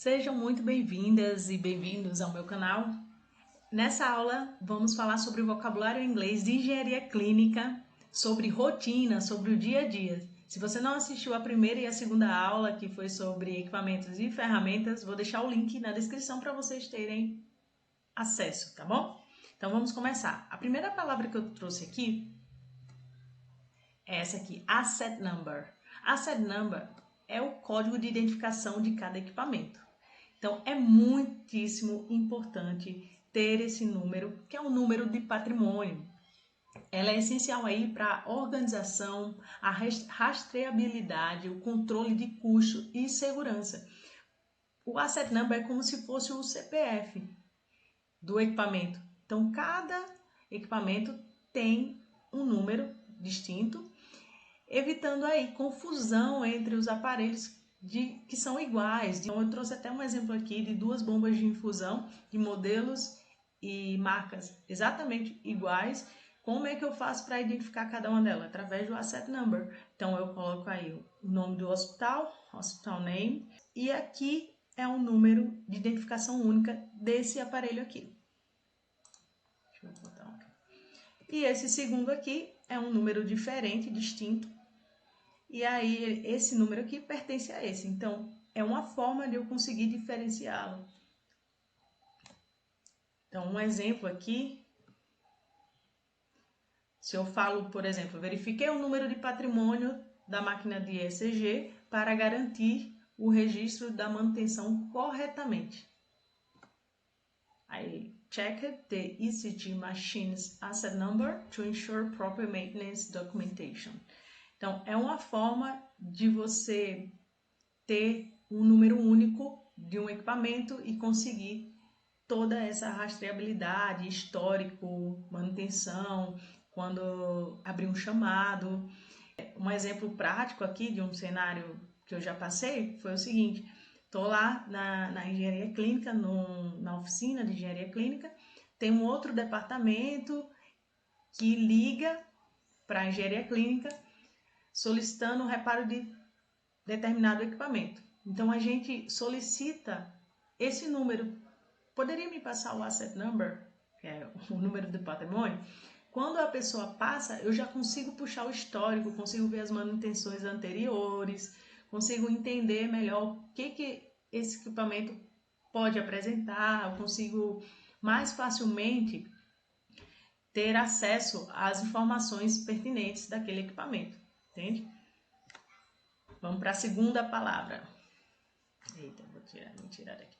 Sejam muito bem-vindas e bem-vindos ao meu canal. Nessa aula vamos falar sobre o vocabulário em inglês de engenharia clínica, sobre rotina, sobre o dia a dia. Se você não assistiu a primeira e a segunda aula, que foi sobre equipamentos e ferramentas, vou deixar o link na descrição para vocês terem acesso, tá bom? Então vamos começar. A primeira palavra que eu trouxe aqui é essa aqui, Asset Number. Asset Number é o código de identificação de cada equipamento. Então, é muitíssimo importante ter esse número, que é um número de patrimônio. Ela é essencial aí para a organização, a rastreabilidade, o controle de custo e segurança. O Asset Number é como se fosse o CPF do equipamento. Então, cada equipamento tem um número distinto, evitando aí confusão entre os aparelhos que são iguais. Então, eu trouxe até um exemplo aqui de duas bombas de infusão de modelos e marcas exatamente iguais. Como é que eu faço para identificar cada uma delas? Através do Asset Number. Então, eu coloco aí o nome do hospital, Hospital Name, e aqui é um número de identificação única desse aparelho aqui. Deixa eu botar aqui. E esse segundo aqui é um número diferente, distinto. E aí, esse número aqui pertence a esse. Então, é uma forma de eu conseguir diferenciá-lo. Então, um exemplo aqui. Se eu falo, por exemplo, verifiquei o número de patrimônio da máquina de ECG para garantir o registro da manutenção corretamente. I checked the ECG machine's asset number to ensure proper maintenance documentation. Então, é uma forma de você ter um número único de um equipamento e conseguir toda essa rastreabilidade, histórico, manutenção, quando abrir um chamado. Um exemplo prático aqui de um cenário que eu já passei foi o seguinte: estou lá na engenharia clínica, na oficina de engenharia clínica, tem um outro departamento que liga para a engenharia clínica solicitando o reparo de determinado equipamento. Então, a gente solicita esse número. Poderia me passar o Asset Number, que é o número do patrimônio? Quando a pessoa passa, eu já consigo puxar o histórico, consigo ver as manutenções anteriores, consigo entender melhor o que esse equipamento pode apresentar, eu consigo mais facilmente ter acesso às informações pertinentes daquele equipamento, entende? Vamos para a segunda palavra. Eita, vou tirar daqui.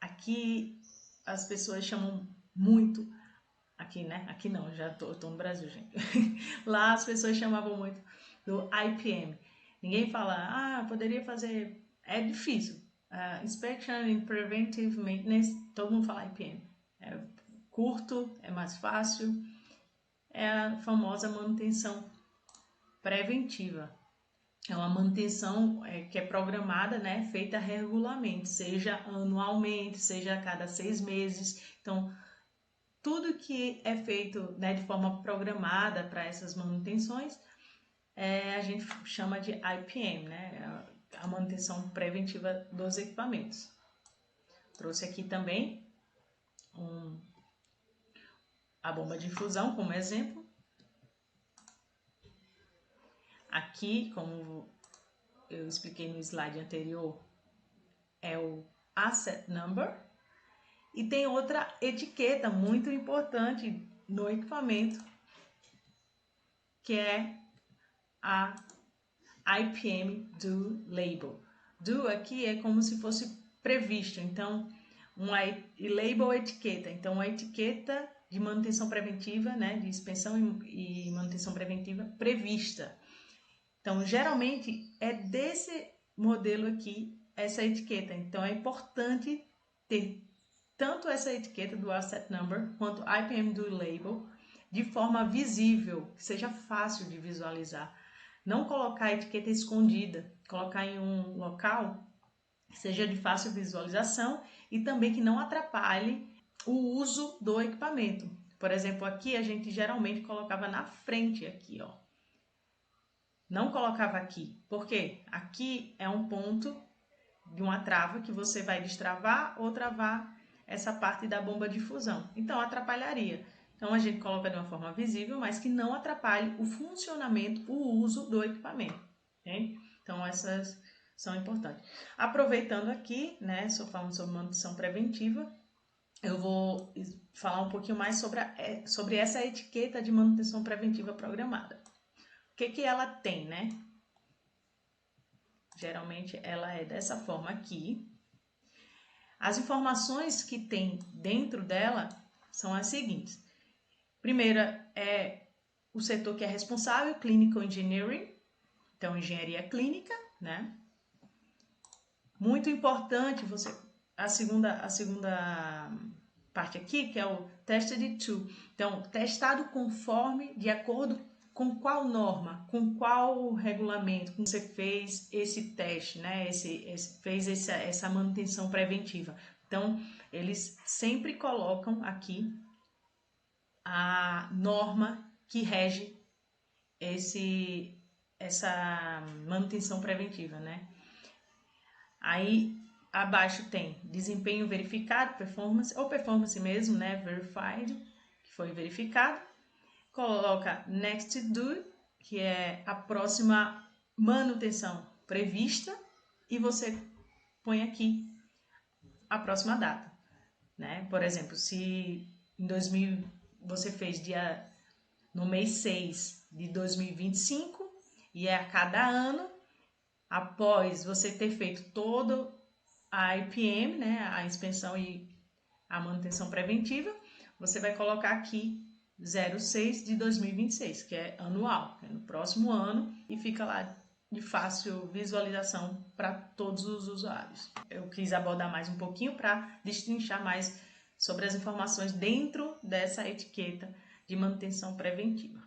Aqui as pessoas chamam muito, aqui né? Aqui não, já tô no Brasil, gente. Lá as pessoas chamavam muito do IPM. Ninguém fala, poderia fazer, é difícil. Inspection and Preventive Maintenance, todo mundo fala IPM. É curto, é mais fácil, é a famosa manutenção preventiva. É uma manutenção que é programada, né, feita regularmente, seja anualmente, seja a cada 6 meses. Então, tudo que é feito, né, de forma programada para essas manutenções, a gente chama de IPM, né, a manutenção preventiva dos equipamentos. Trouxe aqui também a bomba de infusão como exemplo. Aqui, como eu expliquei no slide anterior, é o Asset Number. E tem outra etiqueta muito importante no equipamento, que é a IPM Do Label. Do aqui é como se fosse previsto, então, label etiqueta. Então, uma etiqueta de manutenção preventiva, né, de inspeção e manutenção preventiva prevista. Então, geralmente, é desse modelo aqui, essa etiqueta. Então, é importante ter tanto essa etiqueta do Asset Number, quanto IPM do Label, de forma visível, que seja fácil de visualizar. Não colocar a etiqueta escondida, colocar em um local que seja de fácil visualização e também que não atrapalhe o uso do equipamento. Por exemplo, aqui a gente geralmente colocava na frente, aqui, ó. Não colocava aqui, porque aqui é um ponto de uma trava que você vai destravar ou travar essa parte da bomba de fusão. Então, atrapalharia. Então, a gente coloca de uma forma visível, mas que não atrapalhe o funcionamento, o uso do equipamento. Okay? Então, essas são importantes. Aproveitando aqui, né, estou falando sobre manutenção preventiva, eu vou falar um pouquinho mais sobre essa etiqueta de manutenção preventiva programada. O que ela tem, né? Geralmente ela é dessa forma aqui. As informações que tem dentro dela são as seguintes. Primeira é o setor que é responsável, Clinical Engineering, então engenharia clínica, né? Muito importante a segunda parte aqui, que é o tested to. Então, testado conforme, de acordo com qual norma, com qual regulamento que você fez esse teste, né? Fez essa manutenção preventiva. Então, eles sempre colocam aqui a norma que rege essa manutenção preventiva, né? Aí abaixo tem desempenho verificado, performance, ou performance mesmo, né? Verified, que foi verificado. Coloca next do, que é a próxima manutenção prevista, e você põe aqui a próxima data, né? Por exemplo, se em 2000 você fez no mês 6 de 2025 e é a cada ano, após você ter feito todo a IPM, né, a inspeção e a manutenção preventiva, você vai colocar aqui 06 de 2026, que é anual, é no próximo ano, e fica lá de fácil visualização para todos os usuários. Eu quis abordar mais um pouquinho para destrinchar mais sobre as informações dentro dessa etiqueta de manutenção preventiva.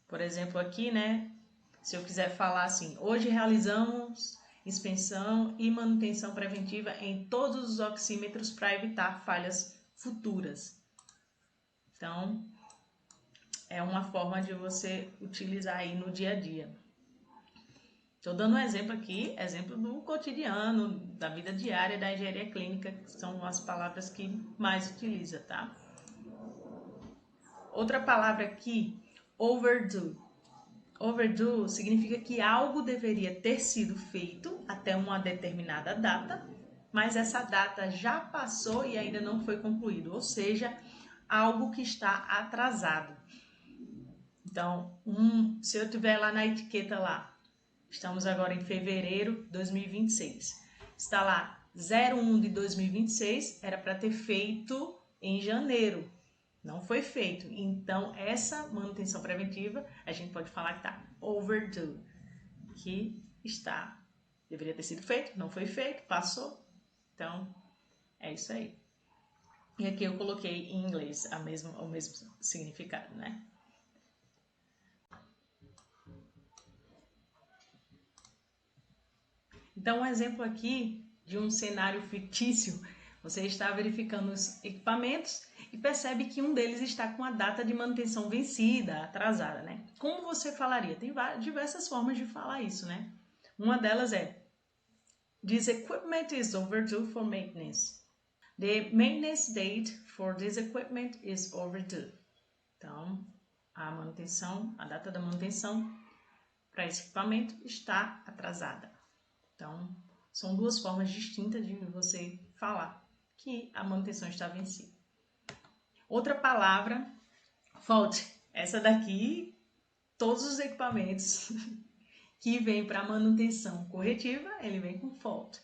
Por exemplo, aqui, né, se eu quiser falar assim, hoje realizamos inspeção e manutenção preventiva em todos os oxímetros para evitar falhas futuras. Então, é uma forma de você utilizar aí no dia a dia. Estou dando um exemplo aqui, exemplo do cotidiano, da vida diária da engenharia clínica, que são as palavras que mais utiliza, tá? Outra palavra aqui, overdue. Overdue significa que algo deveria ter sido feito até uma determinada data, mas essa data já passou e ainda não foi concluído, ou seja, algo que está atrasado. Então, se eu tiver lá na etiqueta lá, estamos agora em fevereiro de 2026, está lá 01 de 2026, era para ter feito em janeiro. Não foi feito. Então, essa manutenção preventiva, a gente pode falar que está overdue, que deveria ter sido feito, não foi feito, passou. Então, é isso aí. E aqui eu coloquei em inglês o mesmo significado, né? Então, um exemplo aqui de um cenário fictício. Você está verificando os equipamentos e percebe que um deles está com a data de manutenção vencida, atrasada, né? Como você falaria? Tem diversas formas de falar isso, né? Uma delas é: This equipment is overdue for maintenance. The maintenance date for this equipment is overdue. Então, a data da manutenção para esse equipamento está atrasada. Então, são duas formas distintas de você falar que a manutenção está vencida. Outra palavra, fault. Essa daqui, todos os equipamentos que vêm para manutenção corretiva, ele vem com fault.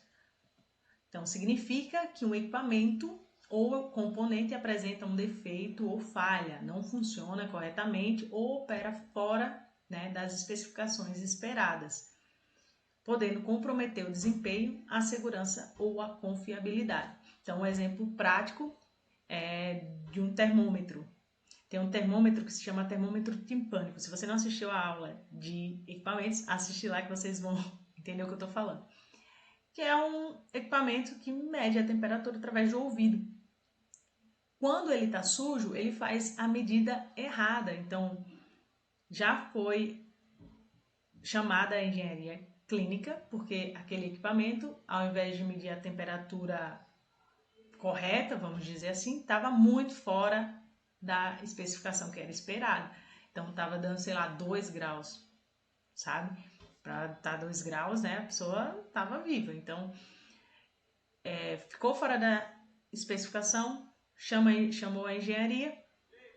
Então, significa que um equipamento ou componente apresenta um defeito ou falha, não funciona corretamente ou opera fora, né, das especificações esperadas, podendo comprometer o desempenho, a segurança ou a confiabilidade. Então, um exemplo prático é de um termômetro. Tem um termômetro que se chama termômetro timpânico. Se você não assistiu a aula de equipamentos, assiste lá que vocês vão entender o que eu estou falando. Que é um equipamento que mede a temperatura através do ouvido. Quando ele está sujo, ele faz a medida errada. Então, já foi chamada engenharia clínica, porque aquele equipamento, ao invés de medir a temperatura correta, vamos dizer assim, estava muito fora da especificação que era esperada. Então estava dando, sei lá, 2 graus, sabe? Para estar 2 graus, né, a pessoa estava viva. Então, ficou fora da especificação, chamou a engenharia,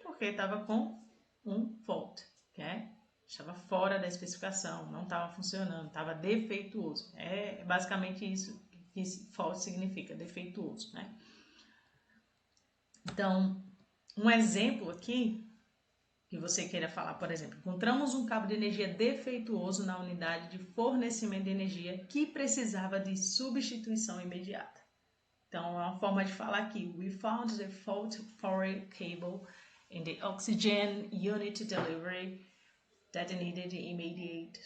porque estava com um fault, né? Estava fora da especificação, não estava funcionando, estava defeituoso. É basicamente isso que fault significa, defeituoso, né? Então, um exemplo aqui que você queira falar, por exemplo, encontramos um cabo de energia defeituoso na unidade de fornecimento de energia que precisava de substituição imediata. Então, é uma forma de falar aqui. We found the fault for a cable in the oxygen unit delivery that needed immediate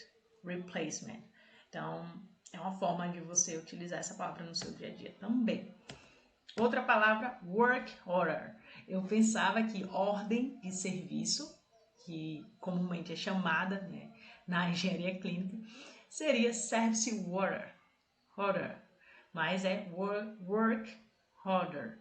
replacement. Então, é uma forma de você utilizar essa palavra no seu dia a dia também. Outra palavra, work order. Eu pensava que ordem de serviço, que comumente é chamada, né, na engenharia clínica, seria service order, mas é work order.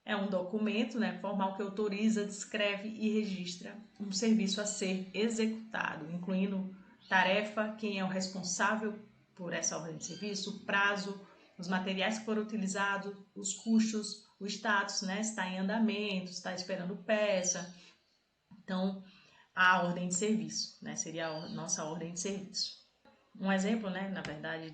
É um documento, né, formal que autoriza, descreve e registra um serviço a ser executado, incluindo tarefa, quem é o responsável por essa ordem de serviço, o prazo, os materiais que foram utilizados, os custos, o status, né, se está em andamento, se está esperando peça. Então, a ordem de serviço, né, seria a nossa ordem de serviço. Um exemplo, né, na verdade,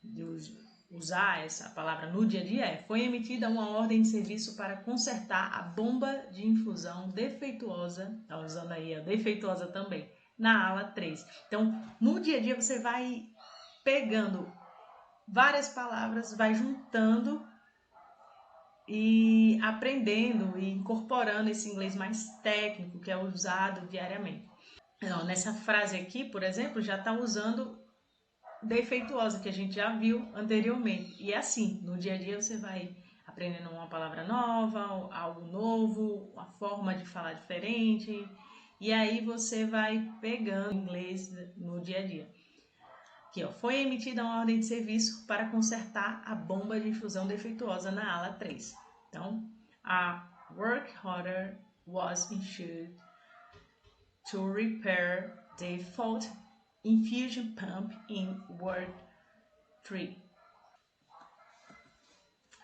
de usar essa palavra no dia a dia foi emitida uma ordem de serviço para consertar a bomba de infusão defeituosa, tá usando aí a defeituosa também, na ala 3. Então, no dia a dia você vai pegando várias palavras, vai juntando e aprendendo e incorporando esse inglês mais técnico que é usado diariamente. Então, nessa frase aqui, por exemplo, já está usando defeituosa, que a gente já viu anteriormente. E é assim, no dia a dia você vai aprendendo uma palavra nova, algo novo, uma forma de falar diferente, e aí você vai pegando inglês no dia a dia. Aqui, ó, foi emitida uma ordem de serviço para consertar a bomba de infusão defeituosa na ala 3. Então, a work order was issued to repair the fault infusion pump in ward 3.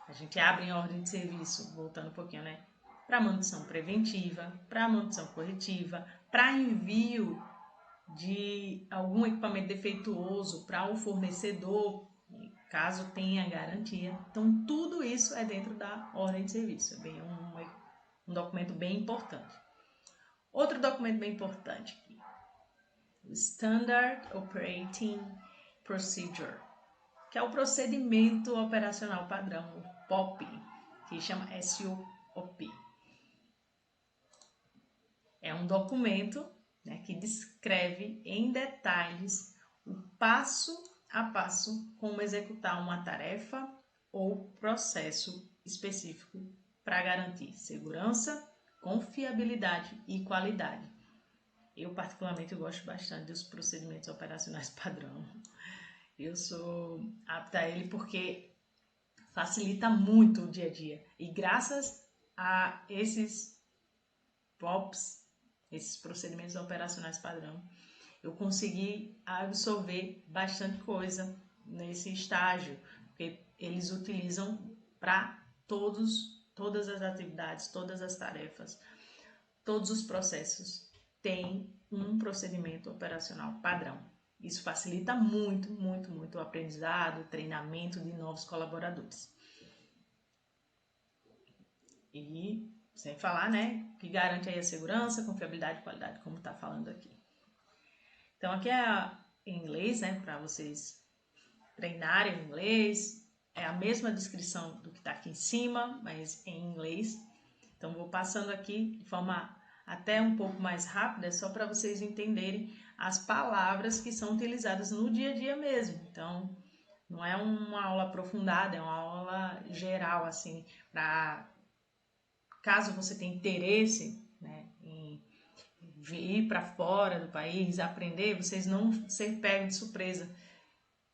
A gente abre em ordem de serviço, voltando um pouquinho, né? Para manutenção preventiva, para manutenção corretiva, para envio de algum equipamento defeituoso para o fornecedor, caso tenha garantia. Então, tudo isso é dentro da ordem de serviço. É bem um documento bem importante. Outro documento bem importante aqui, o Standard Operating Procedure, que é o procedimento operacional padrão, o POP, que chama SOP. É um documento, né, que descreve em detalhes o passo a passo como executar uma tarefa ou processo específico para garantir segurança, confiabilidade e qualidade. Eu, particularmente, gosto bastante dos procedimentos operacionais padrão. Eu sou apta a ele porque facilita muito o dia a dia. E graças a esses POPs, esses procedimentos operacionais padrão, eu consegui absorver bastante coisa nesse estágio, porque eles utilizam para todas as atividades, todas as tarefas, todos os processos têm um procedimento operacional padrão. Isso facilita muito, muito, muito o aprendizado, o treinamento de novos colaboradores. E sem falar, né, que garante aí a segurança, confiabilidade e qualidade, como está falando aqui. Então, aqui é em inglês, né, para vocês treinarem o inglês. É a mesma descrição do que está aqui em cima, mas em inglês. Então, vou passando aqui de forma até um pouco mais rápida, só para vocês entenderem as palavras que são utilizadas no dia a dia mesmo. Então, não é uma aula aprofundada, é uma aula geral, assim, para caso você tenha interesse, né, em ir para fora do país, aprender, vocês não ser pegos de surpresa.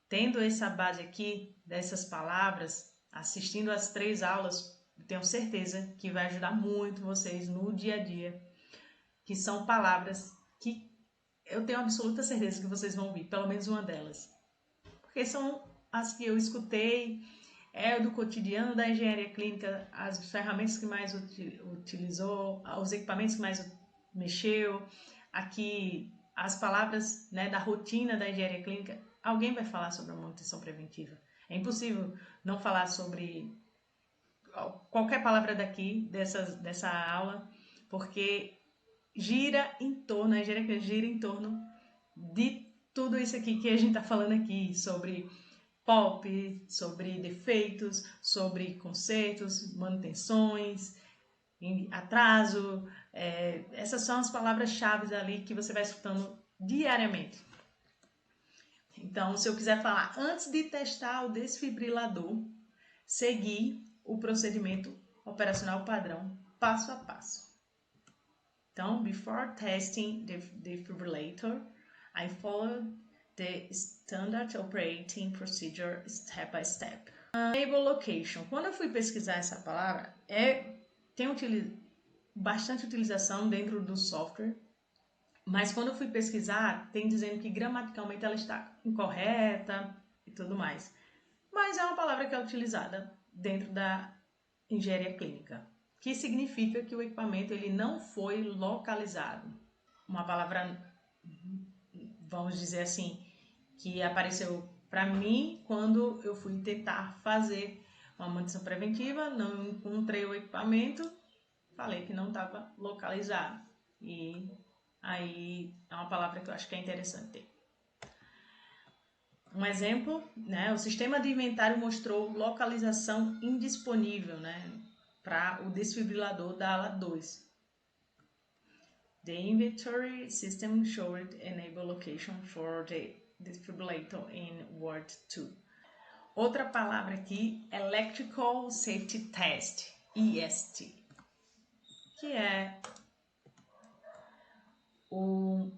Tendo essa base aqui, dessas palavras, assistindo as 3 aulas, tenho certeza que vai ajudar muito vocês no dia a dia, que são palavras que eu tenho absoluta certeza que vocês vão ouvir, pelo menos uma delas. Porque são as que eu escutei, do cotidiano da engenharia clínica, as ferramentas que mais utilizou, os equipamentos que mais mexeu, aqui as palavras, né, da rotina da engenharia clínica. Alguém vai falar sobre a manutenção preventiva. É impossível não falar sobre qualquer palavra daqui, dessa aula, porque gira em torno, a engenharia clínica gira em torno de tudo isso aqui que a gente está falando aqui, sobre POP, sobre defeitos, sobre consertos, manutenções, atraso. Essas são as palavras-chave ali que você vai escutando diariamente. Então, se eu quiser falar, antes de testar o desfibrilador, seguir o procedimento operacional padrão, passo a passo. Então, before testing the defibrillator, I followed the standard operating procedure step by step. Enable location. Quando eu fui pesquisar essa palavra, tem bastante utilização dentro do software, mas quando eu fui pesquisar, tem dizendo que gramaticalmente ela está incorreta e tudo mais. Mas é uma palavra que é utilizada dentro da engenharia clínica, que significa que o equipamento ele não foi localizado. Uma palavra, vamos dizer assim, que apareceu para mim quando eu fui tentar fazer uma manutenção preventiva, não encontrei o equipamento, falei que não estava localizado. E aí é uma palavra que eu acho que é interessante ter. Um exemplo, né? O sistema de inventário mostrou localização indisponível, né, para o desfibrilador da ala 2. The inventory system showed enable location for the defibrillator in Word 2. Outra palavra aqui, Electrical Safety Test, EST, que é o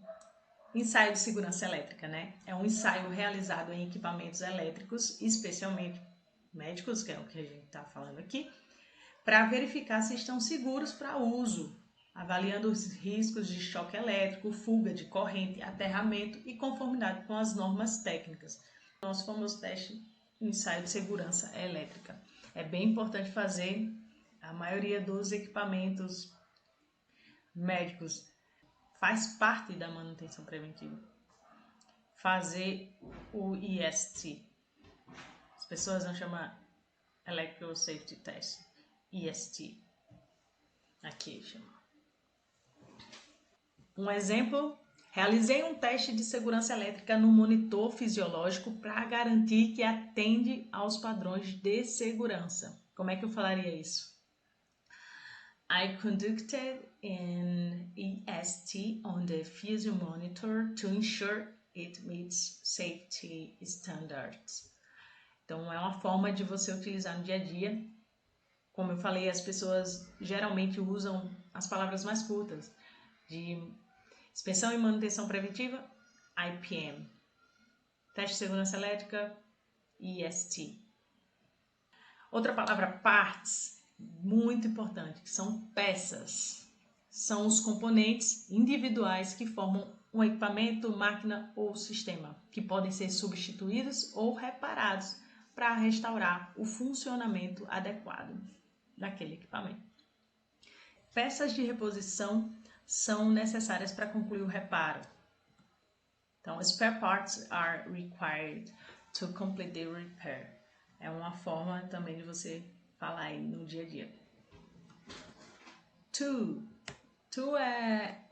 ensaio de segurança elétrica, né? É um ensaio realizado em equipamentos elétricos, especialmente médicos, que é o que a gente está falando aqui, para verificar se estão seguros para uso, avaliando os riscos de choque elétrico, fuga de corrente, aterramento e conformidade com as normas técnicas. Nosso famoso teste, ensaio de segurança elétrica. É bem importante fazer. A maioria dos equipamentos médicos faz parte da manutenção preventiva. Fazer o EST. As pessoas não chamam Electrical Safety Test. EST. Aqui chama. Um exemplo, realizei um teste de segurança elétrica no monitor fisiológico para garantir que atende aos padrões de segurança. Como é que eu falaria isso? I conducted an EST on the physio monitor to ensure it meets safety standards. Então, é uma forma de você utilizar no dia a dia. Como eu falei, as pessoas geralmente usam as palavras mais curtas. De inspeção e manutenção preventiva, IPM. Teste de segurança elétrica, EST. Outra palavra, parts, muito importante, que são peças. São os componentes individuais que formam um equipamento, máquina ou sistema, que podem ser substituídos ou reparados para restaurar o funcionamento adequado daquele equipamento. Peças de reposição são necessárias para concluir o reparo. Então, spare parts are required to complete the repair. É uma forma também de você falar aí no dia a dia. Tool é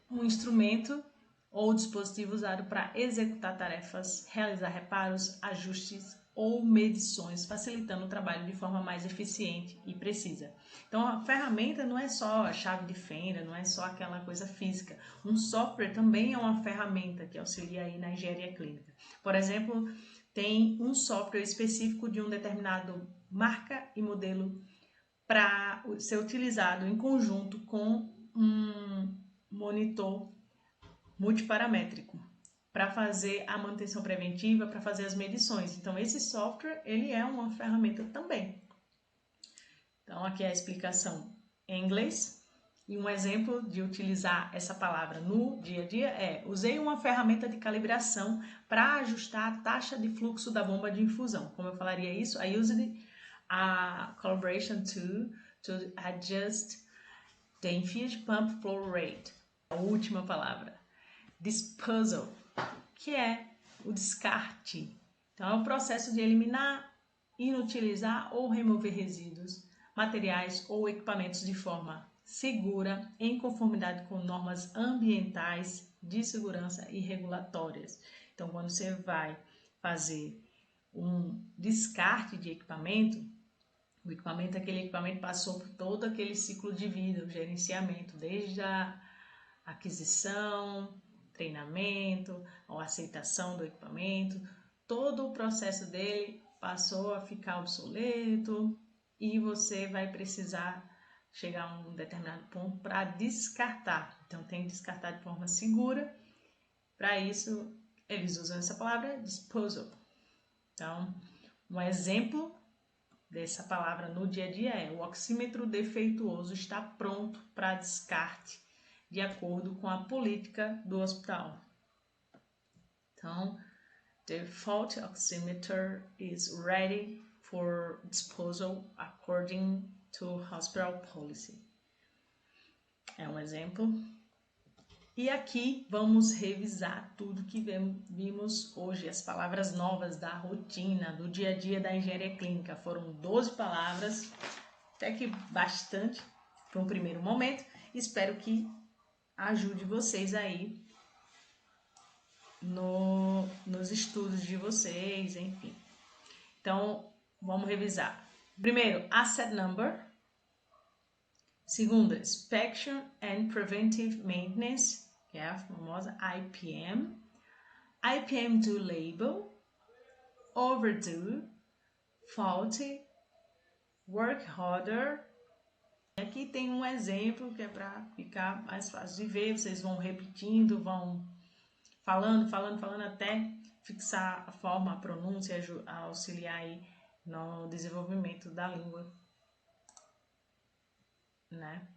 um instrumento ou dispositivo usado para executar tarefas, realizar reparos, ajustes ou medições, facilitando o trabalho de forma mais eficiente e precisa. Então, a ferramenta não é só a chave de fenda, não é só aquela coisa física. Um software também é uma ferramenta que auxilia aí na engenharia clínica. Por exemplo, tem um software específico de um determinado marca e modelo para ser utilizado em conjunto com monitor multiparamétrico para fazer a manutenção preventiva, para fazer as medições. Então, esse software, ele é uma ferramenta também. Então, aqui é a explicação em inglês. E um exemplo de utilizar essa palavra no dia a dia é: usei uma ferramenta de calibração para ajustar a taxa de fluxo da bomba de infusão. Como eu falaria isso? I used a calibration tool to adjust the infused pump flow rate. A última palavra. Disposal, que é o descarte. Então, é o processo de eliminar, inutilizar ou remover resíduos, materiais ou equipamentos de forma segura, em conformidade com normas ambientais, de segurança e regulatórias. Então, quando você vai fazer um descarte de equipamento, o equipamento, aquele equipamento passou por todo aquele ciclo de vida, o gerenciamento, desde a aquisição, treinamento, a aceitação do equipamento, todo o processo dele passou a ficar obsoleto e você vai precisar chegar a um determinado ponto para descartar. Então, tem que descartar de forma segura. Para isso, eles usam essa palavra disposal. Então, um exemplo dessa palavra no dia a dia é: o oxímetro defeituoso está pronto para descarte, de acordo com a política do hospital. Então, the faulty oximeter is ready for disposal according to hospital policy. É um exemplo. E aqui vamos revisar tudo que vimos hoje, as palavras novas da rotina, do dia a dia da engenharia clínica. Foram 12 palavras, até que bastante para um primeiro momento. Espero que ajude vocês aí nos estudos de vocês, enfim. Então, vamos revisar. Primeiro, asset number. Segundo, inspection and preventive maintenance, que é a famosa IPM. IPM due label, overdue, faulty, work order. Aqui tem um exemplo que é para ficar mais fácil de ver. Vocês vão repetindo, vão falando até fixar a forma, a pronúncia, auxiliar aí no desenvolvimento da língua, né?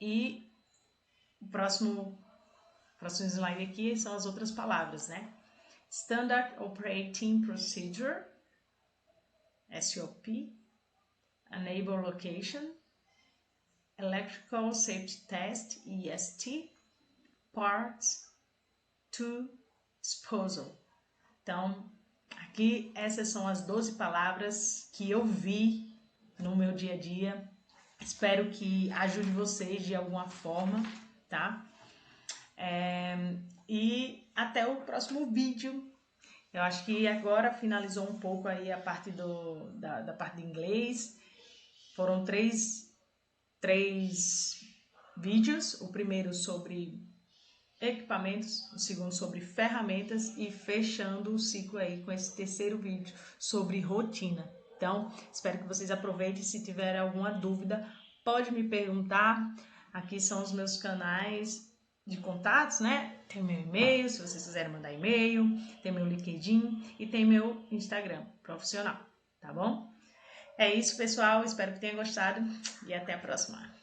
E o próximo slide aqui são as outras palavras, né? Standard Operating Procedure, SOP, Enable Location, Electrical Safety Test, EST, Parts to Disposal. Então, aqui essas são as 12 palavras que eu vi no meu dia a dia. Espero que ajude vocês de alguma forma, tá? E até o próximo vídeo. Eu acho que agora finalizou um pouco aí a parte da parte de inglês. Foram três vídeos. O primeiro sobre equipamentos, o segundo sobre ferramentas e fechando o ciclo aí com esse terceiro vídeo sobre rotina. Então, espero que vocês aproveitem. Se tiver alguma dúvida, pode me perguntar. Aqui são os meus canais de contatos, né? Tem meu e-mail, se vocês quiserem mandar e-mail, tem meu LinkedIn e tem meu Instagram profissional, tá bom? É isso, pessoal. Espero que tenham gostado e até a próxima.